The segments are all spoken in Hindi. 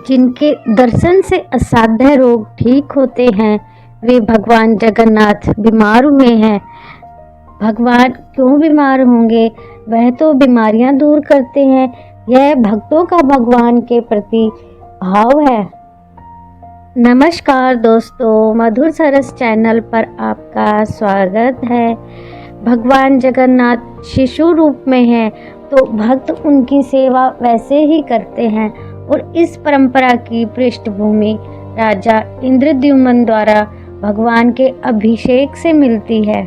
जिनके दर्शन से असाध्य रोग ठीक होते हैं, वे भगवान जगन्नाथ बीमार हुए हैं। भगवान क्यों बीमार होंगे? वह तो बीमारियां दूर करते हैं। यह भक्तों का भगवान के प्रति भाव है। नमस्कार दोस्तों, मधुर सरस चैनल पर आपका स्वागत है। भगवान जगन्नाथ शिशु रूप में हैं, तो भक्त उनकी सेवा वैसे ही करते हैं और इस परंपरा की पृष्ठभूमि राजा इंद्रद्युम्न द्वारा भगवान के अभिषेक से मिलती है।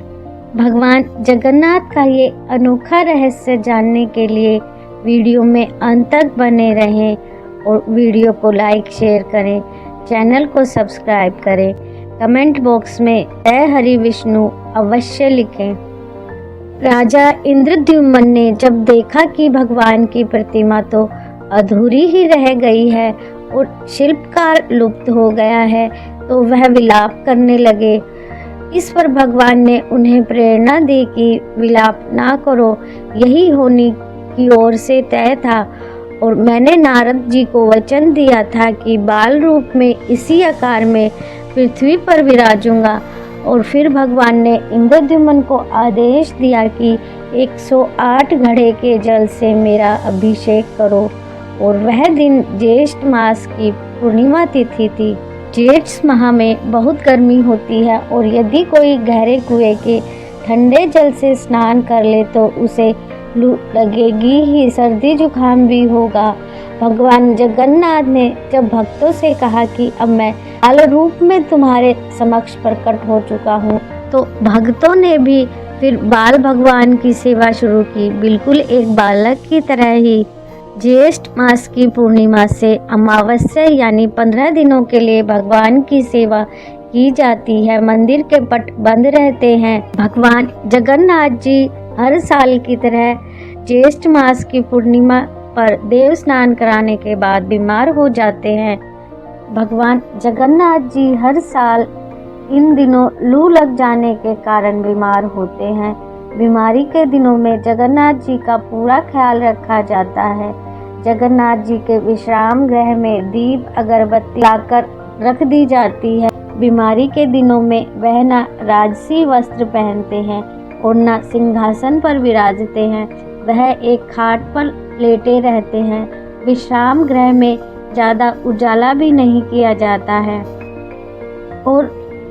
भगवान जगन्नाथ का ये अनोखा रहस्य जानने के लिए वीडियो में अंत तक बने रहें और वीडियो को लाइक शेयर करें, चैनल को सब्सक्राइब करें, कमेंट बॉक्स में जय हरि विष्णु अवश्य लिखें। राजा इंद्रद्युम्न ने जब देखा कि भगवान की प्रतिमा तो अधूरी ही रह गई है और शिल्पकार लुप्त हो गया है, तो वह विलाप करने लगे। इस पर भगवान ने उन्हें प्रेरणा दी कि विलाप ना करो, यही होनी की ओर से तय था और मैंने नारद जी को वचन दिया था कि बाल रूप में इसी आकार में पृथ्वी पर विराजूंगा। और फिर भगवान ने इंद्रद्युम्न को आदेश दिया कि 108 घड़े के जल से मेरा अभिषेक करो। और वह दिन ज्येष्ठ मास की पूर्णिमा तिथि थी। ज्येष्ठ माह में बहुत गर्मी होती है और यदि कोई गहरे कुएं के ठंडे जल से स्नान कर ले तो उसे लू लगेगी ही, सर्दी जुकाम भी होगा। भगवान जगन्नाथ ने जब भक्तों से कहा कि अब मैं बाल रूप में तुम्हारे समक्ष प्रकट हो चुका हूँ, तो भक्तों ने भी फिर बाल भगवान की सेवा शुरू की, बिल्कुल एक बालक की तरह ही। ज्येष्ठ मास की पूर्णिमा से अमावस्या यानी 15 दिनों के लिए भगवान की सेवा की जाती है। मंदिर के पट बंद रहते हैं। भगवान जगन्नाथ जी हर साल की तरह ज्येष्ठ मास की पूर्णिमा पर देव स्नान कराने के बाद बीमार हो जाते हैं। भगवान जगन्नाथ जी हर साल इन दिनों लू लग जाने के कारण बीमार होते हैं। बीमारी के दिनों में जगन्नाथ जी का पूरा ख्याल रखा जाता है। जगन्नाथ जी के विश्राम गृह में दीप अगरबत्ती लाकर रख दी जाती है। बीमारी के दिनों में वह न राजसी वस्त्र पहनते हैं और न सिंहासन पर विराजते हैं। वह एक खाट पर लेटे रहते हैं। विश्राम गृह में ज़्यादा उजाला भी नहीं किया जाता है और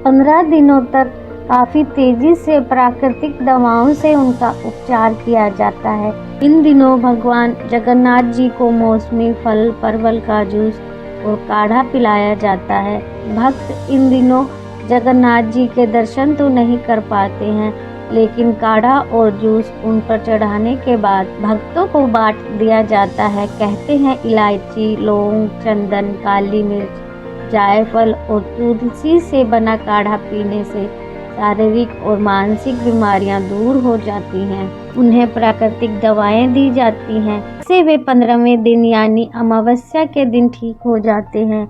15 दिनों तक काफ़ी तेजी से प्राकृतिक दवाओं से उनका उपचार किया जाता है। इन दिनों भगवान जगन्नाथ जी को मौसमी फल, परवल का जूस और काढ़ा पिलाया जाता है। भक्त इन दिनों जगन्नाथ जी के दर्शन तो नहीं कर पाते हैं, लेकिन काढ़ा और जूस उन पर चढ़ाने के बाद भक्तों को बांट दिया जाता है। कहते हैं इलायची, लौंग, चंदन, काली मिर्च, जायफल और तुलसी से बना काढ़ा पीने से शारीरिक और मानसिक बीमारियां दूर हो जाती हैं। उन्हें प्राकृतिक दवाएं दी जाती हैं, इससे वे 15वें दिन यानी अमावस्या के दिन ठीक हो जाते हैं।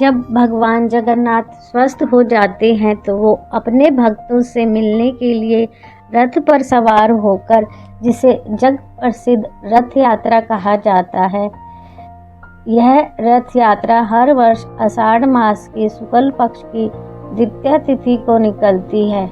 जब भगवान जगन्नाथ स्वस्थ हो जाते हैं तो वो अपने भक्तों से मिलने के लिए रथ पर सवार होकर, जिसे जग प्रसिद्ध रथ यात्रा कहा जाता है, यह रथ यात्रा हर वर्ष आषाढ़ मास के शुक्ल पक्ष की द्वितीया तिथि को निकलती है।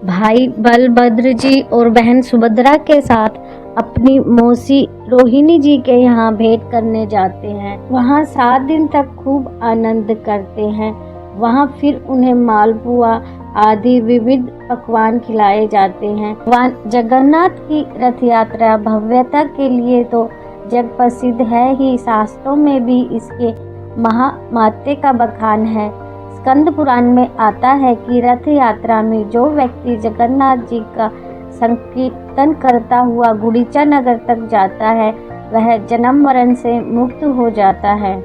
भाई बलभद्र जी और बहन सुभद्रा के साथ अपनी मौसी रोहिणी जी के यहाँ भेंट करने जाते हैं। वहाँ 7 दिन तक खूब आनंद करते हैं। वहाँ फिर उन्हें मालपुआ आदि विविध पकवान खिलाए जाते हैं। भगवान जगन्नाथ की रथ यात्रा भव्यता के लिए तो जग प्रसिद्ध है ही, शास्त्रों में भी इसके महामात्य का बखान है। स्कंद पुराण में आता है कि रथ यात्रा में जो व्यक्ति जगन्नाथ जी का संकीर्तन करता हुआ गुड़ीचा नगर तक जाता है, वह जन्म मरण से मुक्त हो जाता है।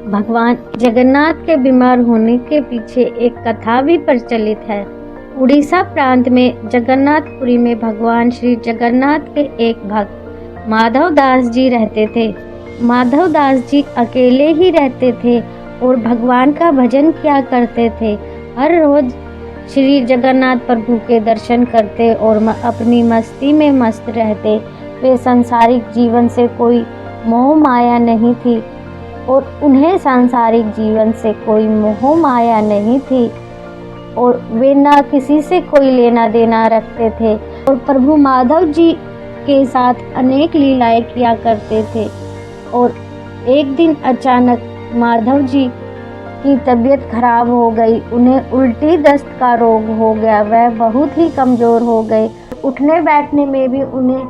भगवान जगन्नाथ के बीमार होने के पीछे एक कथा भी प्रचलित है। उड़ीसा प्रांत में जगन्नाथपुरी में भगवान श्री जगन्नाथ के एक भक्त माधव दास जी रहते थे। माधव दास जी अकेले ही रहते थे और भगवान का भजन किया करते थे। हर रोज श्री जगन्नाथ प्रभु के दर्शन करते और अपनी मस्ती में मस्त रहते। वे सांसारिक जीवन से कोई मोह माया नहीं थी। और उन्हें सांसारिक जीवन से कोई मोह माया नहीं थी और वे ना किसी से कोई लेना देना रखते थे और प्रभु माधव जी के साथ अनेक लीलाएं किया करते थे। और एक दिन अचानक माधव जी की तबीयत खराब हो गई। उन्हें उल्टी दस्त का रोग हो गया। वह बहुत ही कमज़ोर हो गए। उठने बैठने में भी उन्हें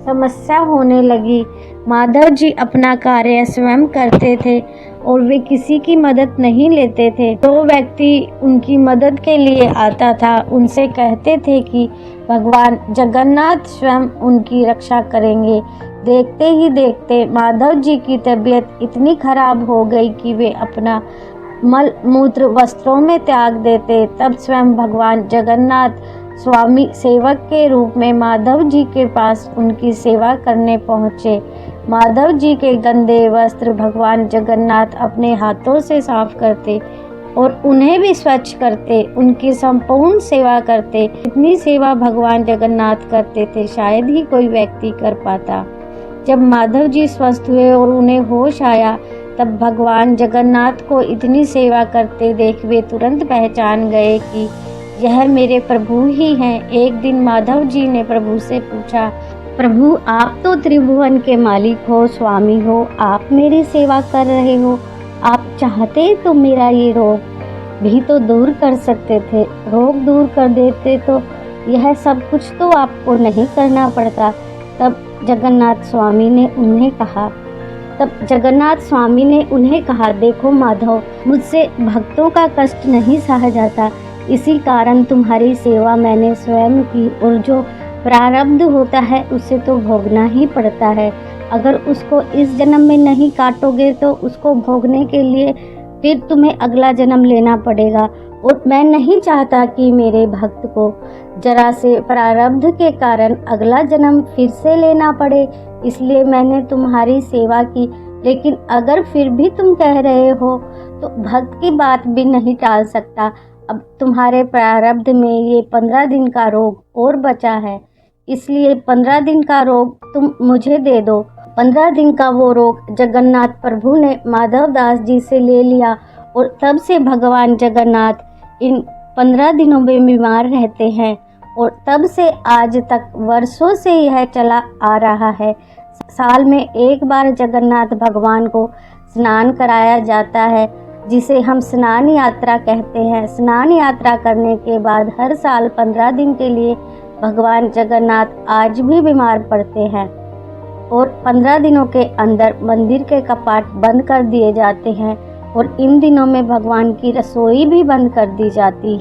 समस्या होने लगी। माधव जी अपना कार्य स्वयं करते थे और वे किसी की मदद नहीं लेते थे। जो व्यक्ति उनकी मदद के लिए आता था उनसे कहते थे कि भगवान जगन्नाथ स्वयं उनकी रक्षा करेंगे। देखते ही देखते माधव जी की तबीयत इतनी खराब हो गई कि वे अपना मल मूत्र वस्त्रों में त्याग देते। तब स्वयं भगवान जगन्नाथ स्वामी सेवक के रूप में माधव जी के पास उनकी सेवा करने पहुँचे। माधव जी के गंदे वस्त्र भगवान जगन्नाथ अपने हाथों से साफ करते और उन्हें भी स्वच्छ करते, उनकी संपूर्ण सेवा करते। इतनी सेवा भगवान जगन्नाथ करते थे, शायद ही कोई व्यक्ति कर पाता। जब माधव जी स्वस्थ हुए और उन्हें होश आया, तब भगवान जगन्नाथ को इतनी सेवा करते देख वे तुरंत पहचान गए कि यह मेरे प्रभु ही हैं। एक दिन माधव जी ने प्रभु से पूछा, प्रभु आप तो त्रिभुवन के मालिक हो, स्वामी हो, आप मेरी सेवा कर रहे हो। आप चाहते तो मेरा ये रोग भी तो दूर कर सकते थे। रोग दूर कर देते तो यह सब कुछ तो आपको नहीं करना पड़ता। तब जगन्नाथ स्वामी ने उन्हें कहा, देखो माधव, मुझसे भक्तों का कष्ट नहीं सहा जाता, इसी कारण तुम्हारी सेवा मैंने स्वयं की। और जो प्रारब्ध होता है उसे तो भोगना ही पड़ता है। अगर उसको इस जन्म में नहीं काटोगे तो उसको भोगने के लिए फिर तुम्हें अगला जन्म लेना पड़ेगा। और मैं नहीं चाहता कि मेरे भक्त को जरा से प्रारब्ध के कारण अगला जन्म फिर से लेना पड़े, इसलिए मैंने तुम्हारी सेवा की। लेकिन अगर फिर भी तुम कह रहे हो तो भक्त की बात भी नहीं टाल सकता। अब तुम्हारे प्रारब्ध में ये 15 दिन का रोग और बचा है, इसलिए 15 दिन का रोग तुम मुझे दे दो। 15 दिन का वो रोग जगन्नाथ प्रभु ने माधव दास जी से ले लिया और तब से भगवान जगन्नाथ इन 15 दिनों में बीमार रहते हैं और तब से आज तक वर्षों से यह चला आ रहा है। साल में एक बार जगन्नाथ भगवान को स्नान कराया जाता है, जिसे हम स्नान यात्रा कहते हैं। स्नान यात्रा करने के बाद हर साल 15 दिन के लिए भगवान जगन्नाथ आज भी बीमार पड़ते हैं और 15 दिनों के अंदर मंदिर के कपाट बंद कर दिए जाते हैं और इन दिनों में भगवान की रसोई भी बंद कर दी जाती है।